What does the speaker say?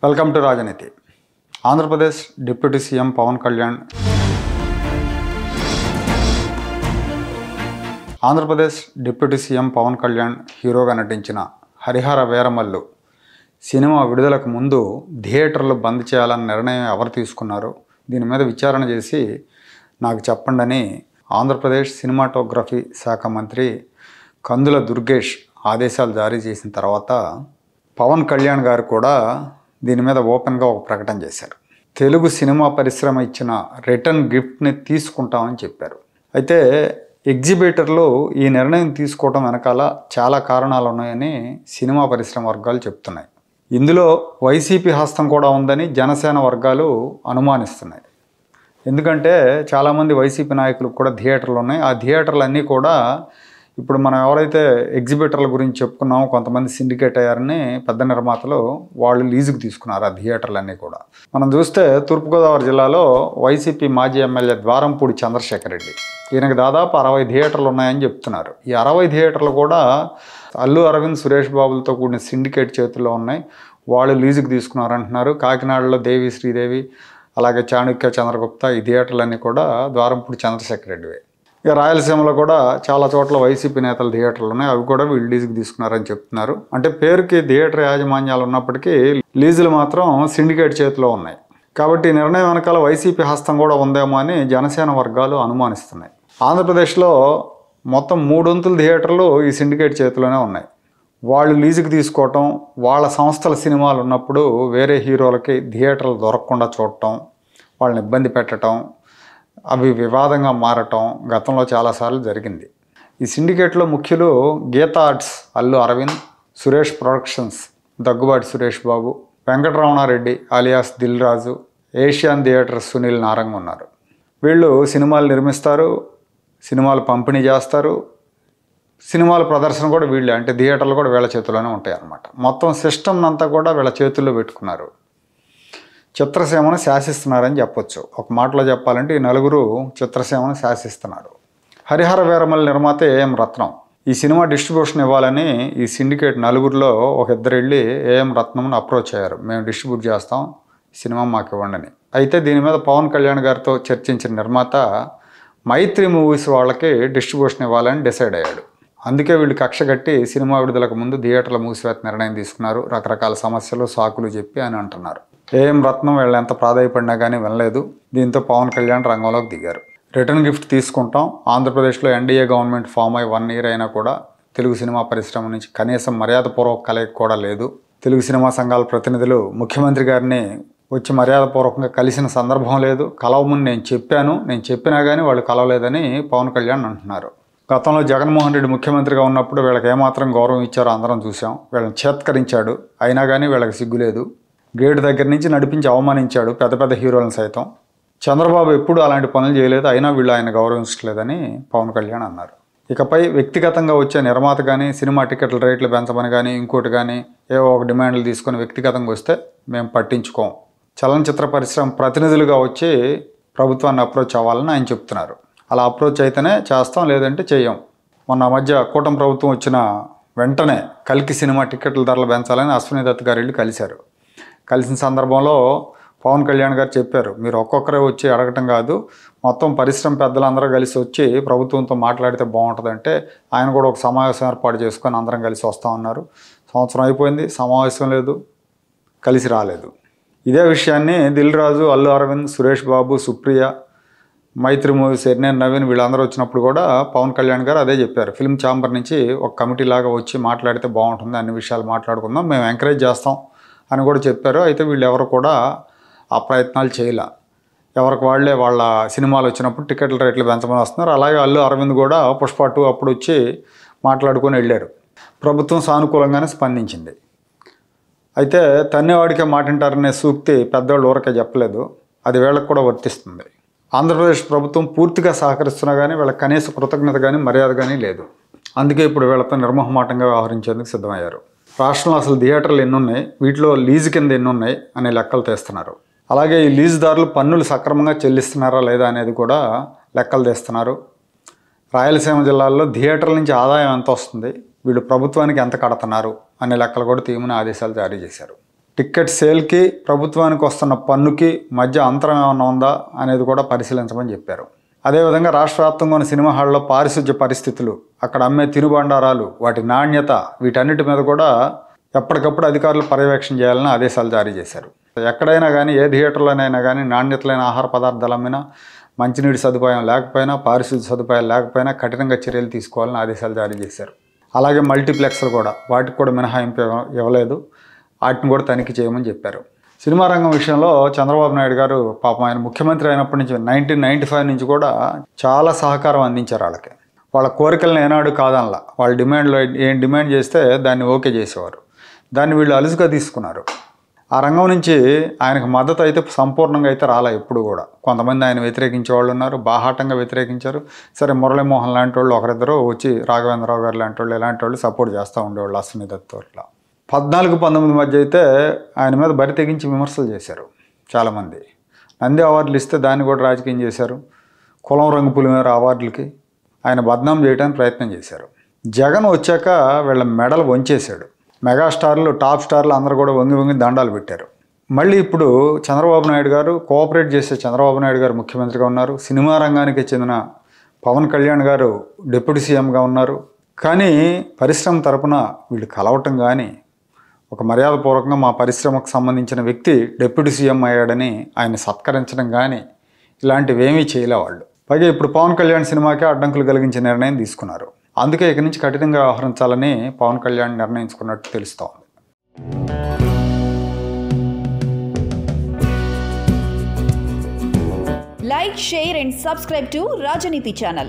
Welcome to రాజనీతి. Andhra Pradesh deputy CM Pawan Kalyan హీరోగా నటించిన హరిహర వీరమల్లు సినిమా విడుదలకు ముందు థియేటర్లు బంద్ చేయాలన్న నిర్ణయం ఎవరు తీసుకున్నారో దీని మీద విచారణ చేసి నాకు చెప్పండి అని ఆంధ్రప్రదేశ్ సినిమాటోగ్రఫీ శాఖ మంత్రి కందుల దుర్గేష్ ఆదేశాలు జారీ చేసిన తర్వాత పవన్ కళ్యాణ్ గారు కూడా దీని మీద ఓపెన్గా ఒక ప్రకటన చేశారు. తెలుగు సినిమా పరిశ్రమ ఇచ్చిన రిటర్న్ గిఫ్ట్ని తీసుకుంటామని చెప్పారు. అయితే ఎగ్జిబిటర్లు ఈ నిర్ణయం తీసుకోవడం వెనకాల చాలా కారణాలు ఉన్నాయని సినిమా పరిశ్రమ వర్గాలు చెప్తున్నాయి. ఇందులో వైసీపీ హస్తం కూడా ఉందని జనసేన వర్గాలు అనుమానిస్తున్నాయి. ఎందుకంటే చాలామంది వైసీపీ నాయకులకు కూడా థియేటర్లు ఉన్నాయి. ఆ థియేటర్లు అన్నీ కూడా ఇప్పుడు మనం ఎవరైతే ఎగ్జిబిటర్ల గురించి చెప్పుకున్నామో కొంతమంది సిండికేట్ అయ్యారని పెద్ద నిర్మాతలు వాళ్ళు లీజుకు తీసుకున్నారు ఆ థియేటర్లన్నీ కూడా. మనం చూస్తే తూర్పుగోదావరి జిల్లాలో వైసీపీ మాజీ ఎమ్మెల్యే ద్వారంపూడి చంద్రశేఖర్ రెడ్డి ఈయనకు దాదాపు 60 థియేటర్లు ఉన్నాయని చెప్తున్నారు. ఈ 60 థియేటర్లు కూడా అల్లు అరవింద్, సురేష్ బాబులతో కూడిన సిండికేట్ చేతుల్లో ఉన్నాయి. వాళ్ళు లీజుకు తీసుకున్నారంటున్నారు. కాకినాడలో దేవి శ్రీదేవి అలాగే చాణుక్య చంద్రగుప్త ఈ థియేటర్లన్నీ కూడా ద్వారంపూడి చంద్రశేఖర్ రెడ్డివే. ఇక రాయలసీమలో కూడా చాలా చోట్ల వైసీపీ నేతల థియేటర్లు ఉన్నాయి. అవి కూడా వీళ్ళు లీజుకి తీసుకున్నారని చెప్తున్నారు. అంటే పేరుకి థియేటర్ యాజమాన్యాలు ఉన్నప్పటికీ లీజులు మాత్రం సిండికేట్ చేతిలో ఉన్నాయి. కాబట్టి ఈ నిర్ణయం వెనకాల వైసీపీ హస్తం కూడా ఉందేమో అని జనసేన వర్గాలు అనుమానిస్తున్నాయి. ఆంధ్రప్రదేశ్లో మొత్తం 300 థియేటర్లు ఈ సిండికేట్ చేతిలోనే ఉన్నాయి. వాళ్ళు లీజుకి తీసుకోవటం, వాళ్ళ సంస్థల సినిమాలు ఉన్నప్పుడు వేరే హీరోలకి థియేటర్లు దొరకకుండా చూడటం, వాళ్ళని ఇబ్బంది పెట్టడం, అవి వివాదంగా మారటం గతంలో చాలాసార్లు జరిగింది. ఈ సిండికేట్లో ముఖ్యులు Gita arts Allu Arvind, Suresh productions Daggubati Suresh Babu, Venkataramana Reddy alias Dil Raju, Asian theatres Sunil Narang ఉన్నారు. వీళ్ళు సినిమాలు నిర్మిస్తారు, సినిమాలు పంపిణీ చేస్తారు, సినిమాల ప్రదర్శన కూడా వీళ్ళే, అంటే థియేటర్లు కూడా వీళ్ళ చేతుల్లోనే ఉంటాయి అన్నమాట. మొత్తం సిస్టమ్ అంతా కూడా వీళ్ళ చేతుల్లో పెట్టుకున్నారు. చిత్రసీమను శాసిస్తున్నారని చెప్పొచ్చు. ఒక మాటలో చెప్పాలంటే ఈ నలుగురు చిత్రసీమను శాసిస్తున్నారు. హరిహర వీరమల్లు నిర్మాత ఏఎం రత్నం ఈ సినిమా డిస్ట్రిబ్యూషన్ ఇవ్వాలని ఈ సిండికేట్ నలుగురిలో ఒక ఇద్దరు వెళ్ళి ఏఎం రత్నంను అప్రోచ్ అయ్యారు. మేము డిస్ట్రిబ్యూట్ చేస్తాం, సినిమా మాకు ఇవ్వండి అని. అయితే దీని మీద పవన్ కళ్యాణ్ గారితో చర్చించిన నిర్మాత మైత్రి మూవీస్ వాళ్ళకి డిస్ట్రిబ్యూషన్ ఇవ్వాలని డిసైడ్ అయ్యాడు. అందుకే వీళ్ళు కక్ష కట్టి సినిమా విడుదలకు ముందు థియేటర్ల మూసివేత నిర్ణయం తీసుకున్నారు. రకరకాల సమస్యలు సాకులు చెప్పి అని అంటున్నారు. ఏఎం రత్నం వీళ్ళు ఎంత ప్రాధాయపడినా కానీ వినలేదు. దీంతో పవన్ కళ్యాణ్ రంగంలోకి దిగారు. రిటర్న్ గిఫ్ట్ తీసుకుంటాం. ఆంధ్రప్రదేశ్లో ఎన్డీఏ గవర్నమెంట్ ఫామ్ అయ్యి 1 year అయినా కూడా తెలుగు సినిమా పరిశ్రమ నుంచి కనీసం మర్యాదపూర్వక కలయిక కూడా లేదు. తెలుగు సినిమా సంఘాల ప్రతినిధులు ముఖ్యమంత్రి గారిని వచ్చి మర్యాదపూర్వకంగా కలిసిన సందర్భం లేదు. కలవమని నేను చెప్పినా కానీ వాళ్ళు కలవలేదని పవన్ కళ్యాణ్ అంటున్నారు. గతంలో జగన్మోహన్ రెడ్డి ముఖ్యమంత్రిగా ఉన్నప్పుడు వీళ్ళకి ఏమాత్రం గౌరవం ఇచ్చారో అందరం చూసాం. వీళ్ళని చేత్కరించాడు, అయినా కానీ వీళ్ళకి సిగ్గులేదు. గేటు దగ్గర నుంచి నడిపించి అవమానించాడు పెద్ద పెద్ద హీరోలను సైతం. చంద్రబాబు ఎప్పుడు అలాంటి పనులు చేయలేదు, అయినా వీళ్ళు ఆయన గౌరవించలేదని పవన్ కళ్యాణ్ అన్నారు. ఇకపై వ్యక్తిగతంగా వచ్చే నిర్మాత కానీ సినిమా టికెట్ల రేట్లు పెంచమని కానీ ఇంకోటి కానీ ఏవో ఒక డిమాండ్లు తీసుకొని వ్యక్తిగతంగా వస్తే మేము పట్టించుకోం. చలనచిత్ర పరిశ్రమ ప్రతినిధులుగా వచ్చి ప్రభుత్వాన్ని అప్రోచ్ అవ్వాలని ఆయన చెప్తున్నారు. అలా అప్రోచ్ అయితేనే చేస్తాం, లేదంటే చెయ్యం. మొన్న మధ్య కూటమి ప్రభుత్వం వచ్చిన వెంటనే కల్కి సినిమా టికెట్ల ధరలు పెంచాలని అశ్విని దత్ గారు వెళ్ళి కలిశారు. కలిసిన సందర్భంలో పవన్ కళ్యాణ్ గారు చెప్పారు, మీరు ఒక్కొక్కరే వచ్చి అడగటం కాదు, మొత్తం పరిశ్రమ పెద్దలందరూ కలిసి వచ్చి ప్రభుత్వంతో మాట్లాడితే బాగుంటుందంటే ఆయన కూడా ఒక సమావేశం ఏర్పాటు చేసుకొని అందరం కలిసి వస్తామన్నారు. సంవత్సరం అయిపోయింది, సమావేశం లేదు, కలిసి రాలేదు. ఇదే విషయాన్ని దిల్ రాజు, అల్లు అరవింద్, సురేష్ బాబు, సుప్రియ, మైత్రి మూవీస్, ఎర్నేన్ నవీన్ వీళ్ళందరూ వచ్చినప్పుడు కూడా పవన్ కళ్యాణ్ గారు అదే చెప్పారు. ఫిల్మ్ ఛాంబర్ నుంచి ఒక కమిటీ లాగా వచ్చి మాట్లాడితే బాగుంటుంది, అన్ని విషయాలు మాట్లాడుకుందాం, మేము ఎంకరేజ్ చేస్తాం అని కూడా చెప్పారు. అయితే వీళ్ళు ఎవరు కూడా ఆ ప్రయత్నాలు చేయలే. ఎవరికి వాళ్ళే వాళ్ళ సినిమాలు వచ్చినప్పుడు టికెట్ల రేట్లు పెంచమని వస్తున్నారు. అలాగే అల్లు అరవింద్ కూడా పుష్ప 2 అప్పుడు వచ్చి మాట్లాడుకొని వెళ్ళారు. ప్రభుత్వం సానుకూలంగానే స్పందించింది. అయితే తన్నేవాడికే మాటింటారనే సూక్తి పెద్దవాళ్ళు ఊరకే చెప్పలేదు, అది వీళ్ళకి కూడా వర్తిస్తుంది. ఆంధ్రప్రదేశ్ ప్రభుత్వం పూర్తిగా సహకరిస్తున్నా కానీ వీళ్ళకి కనీస కృతజ్ఞత కానీ మర్యాద కానీ లేదు. అందుకే ఇప్పుడు వీళ్ళతో నిర్మోహమాటంగా వ్యవహరించేందుకు సిద్ధమయ్యారు. రాష్ట్రంలో అసలు థియేటర్లు ఎన్ని ఉన్నాయి, వీటిలో లీజు కింద ఎన్ని ఉన్నాయి అనే లెక్కలు తీస్తున్నారు. అలాగే ఈ లీజుదారులు పన్నులు సక్రమంగా చెల్లిస్తున్నారా లేదా అనేది కూడా లెక్కలు తీస్తున్నారు. రాయలసీమ జిల్లాల్లో థియేటర్ల నుంచి ఆదాయం ఎంత వస్తుంది, వీళ్ళు ప్రభుత్వానికి ఎంత కడుతున్నారు అనే లెక్కలు కూడా తీయమని ఆదేశాలు జారీ చేశారు. టికెట్ సేల్కి ప్రభుత్వానికి వస్తున్న పన్నుకి మధ్య అంతరం ఏమన్నా ఉందా అనేది కూడా పరిశీలించమని చెప్పారు. అదేవిధంగా రాష్ట్ర వ్యాప్తంగా ఉన్న సినిమా హాల్లో పారిశుధ్య పరిస్థితులు, అక్కడ అమ్మే తినుబండారాలు, వాటి నాణ్యత, వీటన్నిటి మీద కూడా ఎప్పటికప్పుడు అధికారులు పర్యవేక్షణ చేయాలని ఆదేశాలు జారీ చేశారు. ఎక్కడైనా కానీ ఏ థియేటర్లోనైనా కానీ నాణ్యతలైన ఆహార పదార్థాలు అమ్మినా, మంచినీటి సదుపాయం లేకపోయినా, పారిశుధ్య సదుపాయాలు లేకపోయినా కఠినంగా చర్యలు తీసుకోవాలని ఆదేశాలు జారీ చేశారు. అలాగే మల్టీప్లెక్స్లు కూడా, వాటికి కూడా మినహాయింపు ఇవ్వలేదు, వాటిని కూడా తనిఖీ చేయమని చెప్పారు. సినిమా రంగం విషయంలో చంద్రబాబు నాయుడు గారు పాపం ఆయన ముఖ్యమంత్రి అయినప్పటి నుంచి 1995 నుంచి కూడా చాలా సహకారం అందించారు. వాళ్ళ కోరికలను ఏనాడు కాదనలా. వాళ్ళ డిమాండ్లో ఏం డిమాండ్ చేస్తే దాన్ని ఓకే చేసేవారు. దాన్ని వీళ్ళు అలుసుగా తీసుకున్నారు. ఆ రంగం నుంచి ఆయనకు మద్దతు అయితే సంపూర్ణంగా అయితే రాలే ఎప్పుడు కూడా. కొంతమంది ఆయన వ్యతిరేకించే వాళ్ళు ఉన్నారు, బాహాటంగా వ్యతిరేకించారు. సరే, మురళీమోహన్ లాంటి వాళ్ళు ఒకరిద్దరు వచ్చి, రాఘవేంద్రరావు గారు లాంటి వాళ్ళు, ఇలాంటి వాళ్ళు సపోర్ట్ చేస్తూ ఉండేవాళ్ళు అశ్విని దత్ అట్లా. 14-19 మధ్య అయితే ఆయన మీద బరి తెగించి విమర్శలు చేశారు చాలామంది. నంది అవార్డులు ఇస్తే దాన్ని కూడా రాజకీయం చేశారు. కులం రంగు పులిమేర అవార్డులకి ఆయన బద్నాం చేయడానికి ప్రయత్నం చేశారు. జగన్ వచ్చాక వీళ్ళ మెడలు వంచేశాడు. మెగాస్టార్లు, టాప్ స్టార్లు అందరూ కూడా వంగి దండాలు పెట్టారు. మళ్ళీ ఇప్పుడు చంద్రబాబు నాయుడు గారు కోఆపరేట్ చేసే చంద్రబాబు నాయుడు గారు ముఖ్యమంత్రిగా ఉన్నారు. సినిమా రంగానికి చెందిన పవన్ కళ్యాణ్ గారు డిప్యూటీ సీఎంగా ఉన్నారు. కానీ పరిశ్రమ తరపున వీళ్ళు కలవటం కానీ, ఒక మర్యాదపూర్వకంగా మా పరిశ్రమకు సంబంధించిన వ్యక్తి డిప్యూటీ సీఎం అయ్యాడని ఆయన సత్కరించడం కానీ ఇలాంటివి ఏమీ చేయలే వాళ్ళు. పైగా ఇప్పుడు పవన్ కళ్యాణ్ సినిమాకే అడ్డంకులు కలిగించే నిర్ణయం తీసుకున్నారు. అందుకే ఇక నుంచి కఠినంగా వ్యవహరించాలని పవన్ కళ్యాణ్ నిర్ణయించుకున్నట్టు తెలుస్తోంది. Like, share and subscribe to Rajaniti channel.